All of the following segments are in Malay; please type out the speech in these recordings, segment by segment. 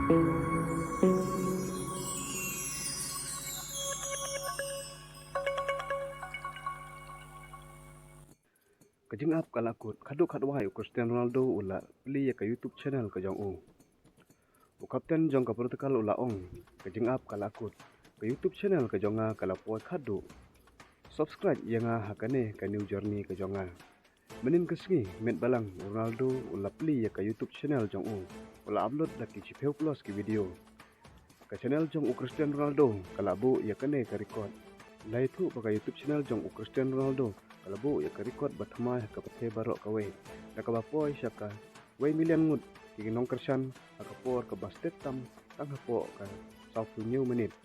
Kajing up kalakut kaduk kadwai Cristiano Ronaldo ula beli ya ke YouTube channel ke jong u kapten jong ka Portugal ula ong kajing up kalakut ke YouTube channel ke jonga kalapoi kadu subscribe yanga hakane ke new journey ke jonga menin kesngi met balang Ronaldo ula beli ya ke YouTube channel jong u ula upload daki chipeu plus ki video ke channel jong u Cristiano Ronaldo kalabu ya kene ke record lai tu pakai YouTube channel jong u Cristiano Ronaldo kalabu ya ke record batma ka pathe barok kawe da ka bapoi syaka we million ngut ki nong kersan akapor ka bastet tam tang hapo ka sau new menit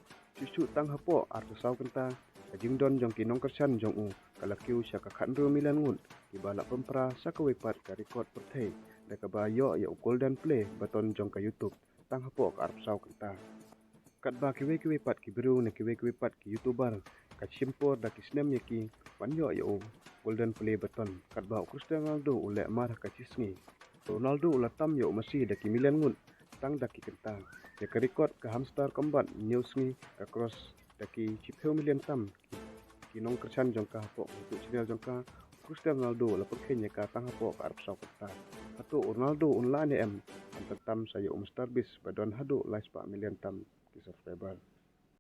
cucu tang hapo artu sau kenta kajing don jong ki nong kersan jong u kalakiu syaka khandro million ngut ki balak pempra saka we pat ka record pathe da ka bayo ya golden play baton jong ka YouTube tang hapo ka artu sau kenta kat ba kiwe pat ki biru ne kiwe pat ki youtuber kat simpor da ki snem yaki panyo yo golden play button kat ba Cristiano Ronaldo ule mar ka cisngi Ronaldo ula tam yo masih da ki million ngun tang da ki kentang ya ka record ka hamster combat news ni ka cross da ki chipeu million tam ki nong kersan jong ka hapo untuk channel jong ka Cristiano Ronaldo la perkenya ka tang hapo ka arp sau kata atau Ronaldo online em antam saya Star Bis badon hadu live 4 million tam ki subscriber